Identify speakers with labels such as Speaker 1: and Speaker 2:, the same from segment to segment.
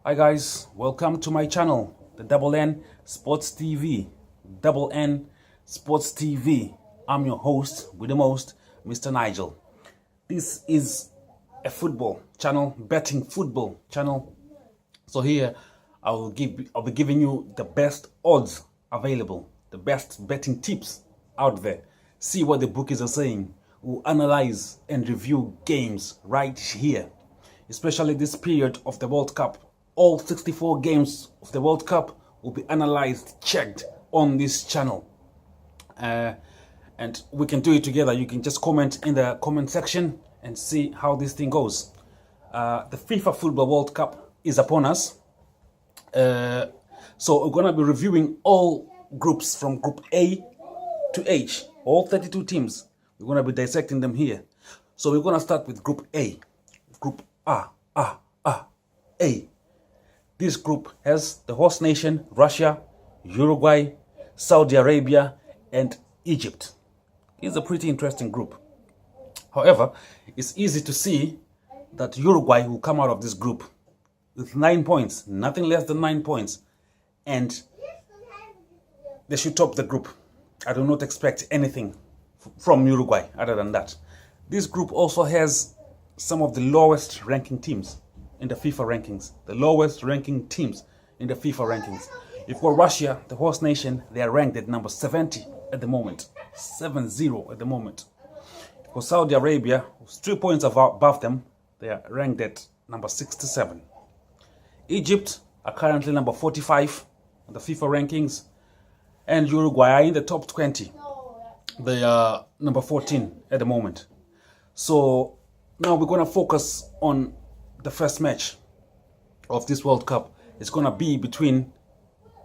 Speaker 1: Hi guys, welcome to my channel, the Double N Sports TV. Double N Sports TV. I'm your host with the most, Mr. Nigel. This is a football channel, betting football channel. So here I'll be giving you the best odds available, the best betting tips out there. See what the bookies are saying. We'll analyze and review games right here, especially this period of the World Cup. All 64 games of the World Cup will be analyzed, checked on this channel. And we can do it together. You can just comment in the comment section and see how this thing goes. The FIFA Football World Cup is upon us. So we're going to be reviewing all groups from Group A to H, all 32 teams. We're going to be dissecting them here. So we're going to start with Group A. Group A. This group has the host nation, Russia, Uruguay, Saudi Arabia, and Egypt. It's a pretty interesting group. However, it's easy to see that Uruguay will come out of this group with 9 points, nothing less than 9 points, and they should top the group. I do not expect anything from Uruguay other than that. This group also has some of the lowest ranking teams in the FIFA rankings, the lowest ranking teams in the FIFA rankings. If for Russia, the host nation, they are ranked at number 70 at the moment, 70 at the moment. For Saudi Arabia, who's 3 points above them, they are ranked at number 67. Egypt are currently number 45 on the FIFA rankings, and Uruguay are in the top 20. They are number 14 at the moment. So now we're going to focus on the first match of this World Cup. Is going to be between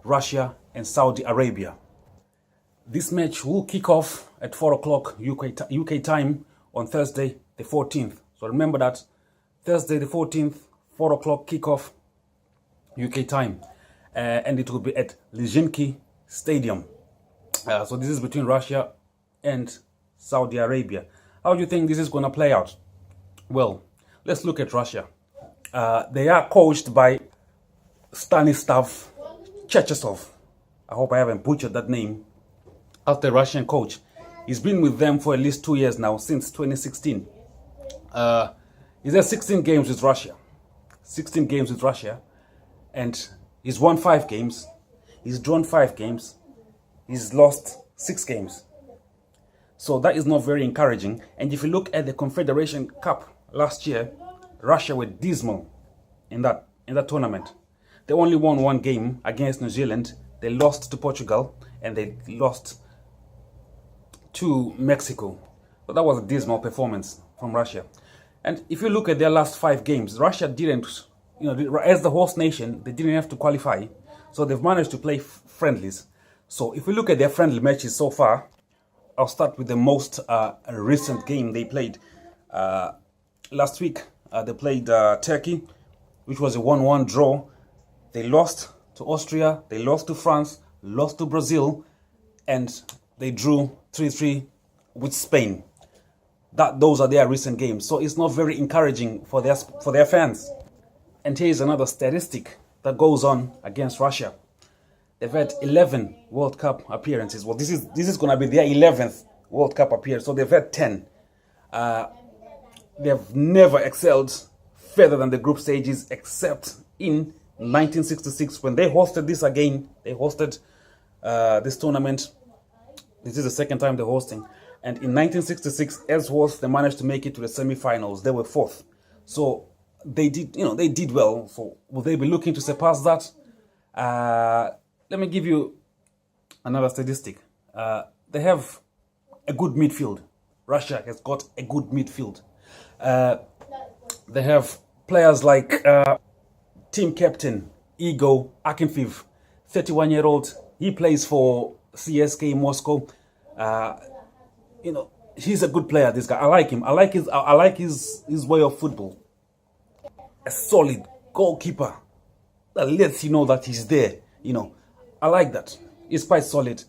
Speaker 1: Russia and Saudi Arabia. This match will kick off at 4 o'clock UK time on Thursday the 14th. So remember that, Thursday the 14th, 4 o'clock kickoff UK time. And it will be at Luzhniki Stadium. So this is between Russia and Saudi Arabia. How do you think this is going to play out? Well, let's look at Russia. They are coached by Stanislav Cherchesov. I hope I haven't butchered that name. As the Russian coach, he's been with them for at least 2 years now, since 2016. He's had 16 games with Russia. 16 games with Russia. And he's won 5 games. He's drawn 5 games. He's lost 6 games. So that is not very encouraging. And if you look at the Confederation Cup last year, Russia were dismal in that tournament. They only won 1 game against New Zealand. They lost to Portugal and they lost to Mexico. So that was a dismal performance from Russia. And if you look at their last 5 games, Russia didn't, as the host nation, they didn't have to qualify. So they've managed to play friendlies. So if we look at their friendly matches so far, I'll start with the most recent game they played. Last week, they played Turkey, which was a 1-1 draw. They lost to Austria, they lost to France, lost to Brazil, and they drew 3-3 with Spain. Those are their recent games. So it's not very encouraging for their fans. And here's another statistic that goes on against Russia. They've had 11 World Cup appearances. Well, this is going to be their 11th World Cup appearance. So they've had 10. They have never excelled further than the group stages, except in 1966 when they hosted this again. They hosted this tournament. This is the second time they're hosting. And in 1966, as hosts, they managed to make it to the semi-finals. They were 4th. So they did well. So will they be looking to surpass that? Let me give you another statistic. They have a good midfield. Russia has got a good midfield. They have players like team captain Igor Akinfeev, 31-year-old. He plays for CSKA Moscow. He's a good player. This guy, I like him. I like his way of football. A solid goalkeeper that lets you know that he's there. I like that. He's quite solid.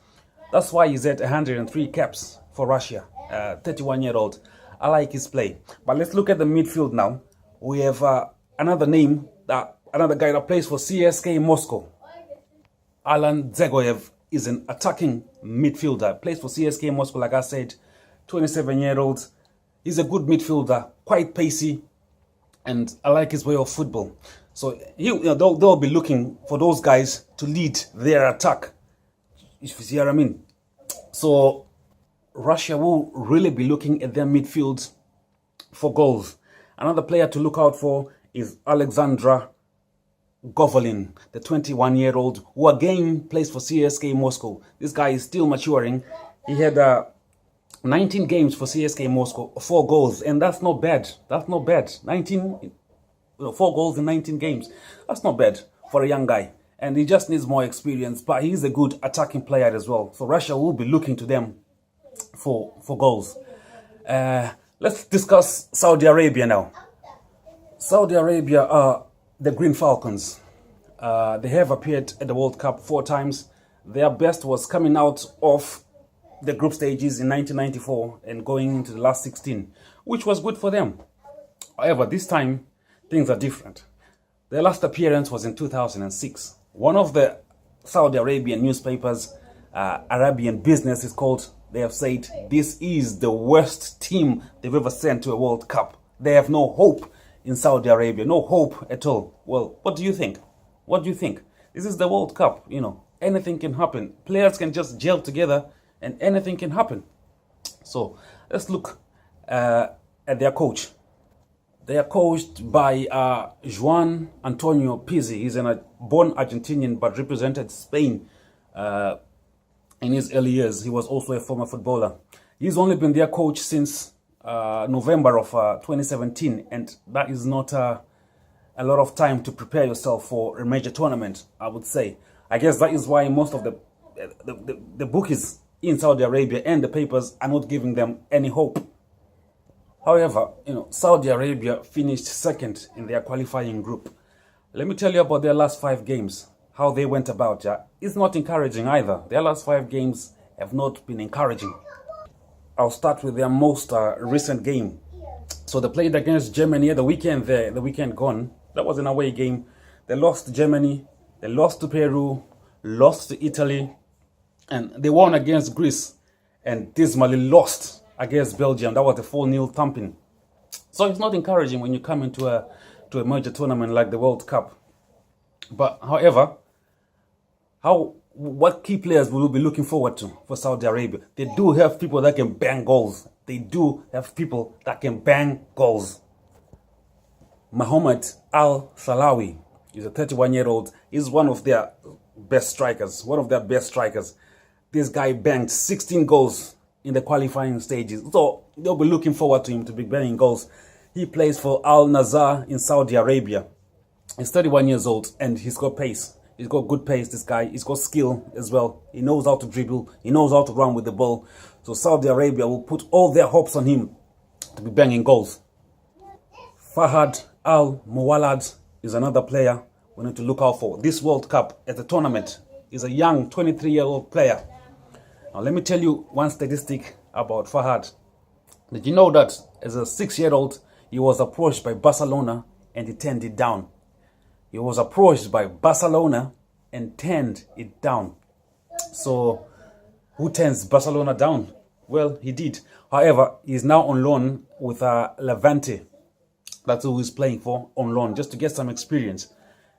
Speaker 1: That's why he's at 103 caps for Russia. 31-year-old. I like his play. But let's look at the midfield now. We have another name that another guy that plays for CSK Moscow. Alan Dzegoev is an attacking midfielder. Plays for CSK Moscow, like I said, 27-year-old. He's a good midfielder, quite pacey, and I like his way of football. So they'll be looking for those guys to lead their attack, if you see what I mean. So Russia will really be looking at their midfield for goals. Another player to look out for is Alexandra Govolin, the 21-year-old, who again plays for CSK Moscow. This guy is still maturing. He had 19 games for CSK Moscow, 4 goals, and that's not bad. That's not bad. 4 goals in 19 games. That's not bad for a young guy. And he just needs more experience, but he's a good attacking player as well. So Russia will be looking to them for goals. Let's discuss Saudi Arabia now. Saudi Arabia are the Green Falcons. They have appeared at the World Cup 4 times. Their best was coming out of the group stages in 1994 and going into the last 16, which was good for them. However, this time, things are different. Their last appearance was in 2006. One of the Saudi Arabian newspapers, Arabian Business is called, they have said this is the worst team they've ever sent to a World Cup. They have no hope in Saudi Arabia, no hope at all. Well, what do you think? What do you think? This is the World Cup, anything can happen. Players can just gel together and anything can happen. So let's look at their coach. They are coached by Juan Antonio Pizzi. He's a born Argentinian but represented Spain in his early years. He was also a former footballer. He's only been their coach since November of 2017, and that is not a lot of time to prepare yourself for a major tournament, I would say. I guess that is why most of the bookies in Saudi Arabia and the papers are not giving them any hope. However, Saudi Arabia finished second in their qualifying group. Let me tell you about their last 5 games, how they went about. It's not encouraging either. Their last 5 games have not been encouraging. I'll start with their most recent game. So they played against Germany at the weekend gone. That was an away game. They lost to Germany, they lost to Peru, lost to Italy, and they won against Greece and dismally lost against Belgium. That was a 4-0 thumping. So it's not encouraging when you come into a major tournament like the World Cup. But however, what key players will we be looking forward to for Saudi Arabia? They do have people that can bang goals. They do have people that can bang goals. Mohamed Al Salawi is a 31-year-old. He's one of their best strikers. This guy banged 16 goals in the qualifying stages. So they'll be looking forward to him to be banging goals. He plays for Al Nassr in Saudi Arabia. He's 31 years old and he's got pace. He's got good pace, this guy. He's got skill as well. He knows how to dribble. He knows how to run with the ball. So Saudi Arabia will put all their hopes on him to be banging goals. Fahad Al Muwallad is another player we need to look out for. This World Cup at the tournament is a young 23-year-old player. Now let me tell you one statistic about Fahad. Did you know that as a 6-year-old, he was approached by Barcelona and he turned it down? He was approached by Barcelona and turned it down. So who turns Barcelona down? Well, he did. However, he's now on loan with Levante. That's who he's playing for, on loan, just to get some experience.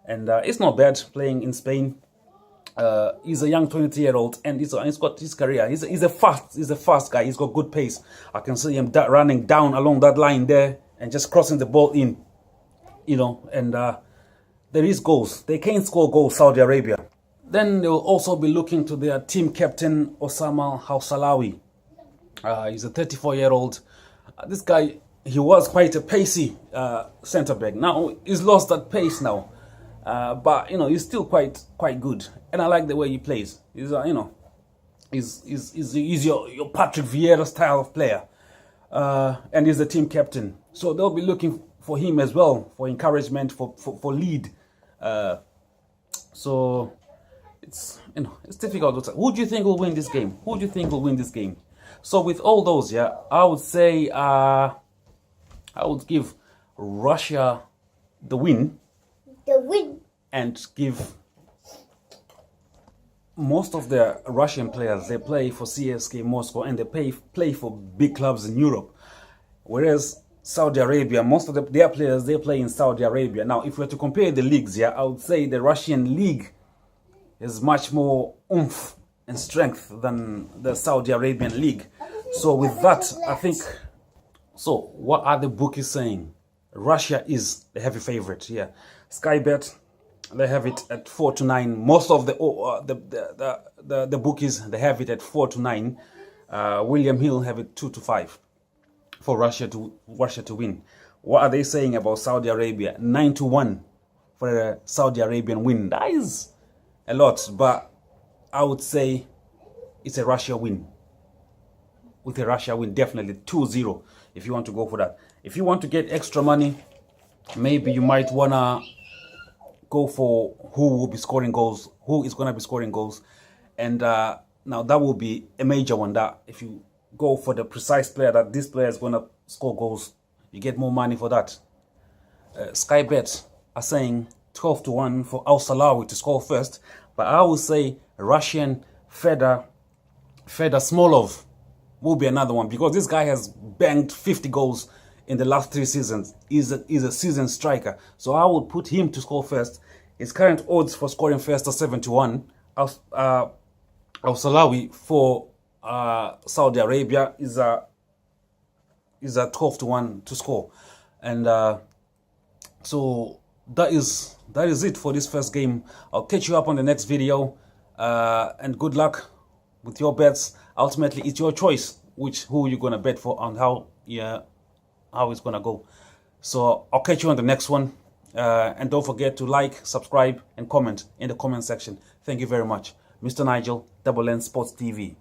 Speaker 1: And it's not bad playing in Spain. He's a young 23-year-old and he's got his career. He's a fast guy. He's got good pace. I can see him running down along that line there and just crossing the ball in. And there is goals. They can score goals, Saudi Arabia. Then they will also be looking to their team captain, Osama Houssalawi. He's a 34-year-old. This guy, he was quite a pacey centre-back. Now, he's lost that pace now. But, he's still quite good. And I like the way he plays. He's, he's your Patrick Vieira style of player. And he's the team captain. So they'll be looking for him as well, for encouragement, for lead. So it's difficult. Who do you think will win this game? So with all those, I would say I would give Russia the win.
Speaker 2: win.
Speaker 1: And give most of the Russian players, they play for CSKA Moscow and they play for big clubs in Europe. Whereas Saudi Arabia, most of their players, they play in Saudi Arabia. Now, if we were to compare the leagues here, I would say the Russian league is much more oomph and strength than the Saudi Arabian league. So with that, I think, so what are the bookies saying? Russia is the heavy favorite here. Sky Bet, they have it at 4-9. Most of the bookies, they have it at 4-9. William Hill have it 2-5 for Russia to win. What are they saying about Saudi Arabia? 9-1 for a Saudi Arabian win. That is a lot, but I would say it's a Russia win. With a Russia win, definitely 2-0 if you want to go for that. If you want to get extra money, maybe you might wanna go for who will be scoring goals, who is gonna be scoring goals, and now that will be a major one. That if you go for the precise player that this player is gonna score goals, you get more money for that. Sky Bet are saying 12-1 for Al Salawi to score first, but I would say Russian Fedor Smolov will be another one, because this guy has banged 50 goals in the last 3 seasons. He's a seasoned striker, so I would put him to score first. His current odds for scoring first are 7-1. Al Salawi for Saudi Arabia is a 12-1 to score, and so that is it for this first game. I'll catch you up on the next video, and good luck with your bets. Ultimately, it's your choice who you're gonna bet for and how it's gonna go. So I'll catch you on the next one, and don't forget to like, subscribe, and comment in the comment section. Thank you very much. Mr. Nigel, Double N Sports TV.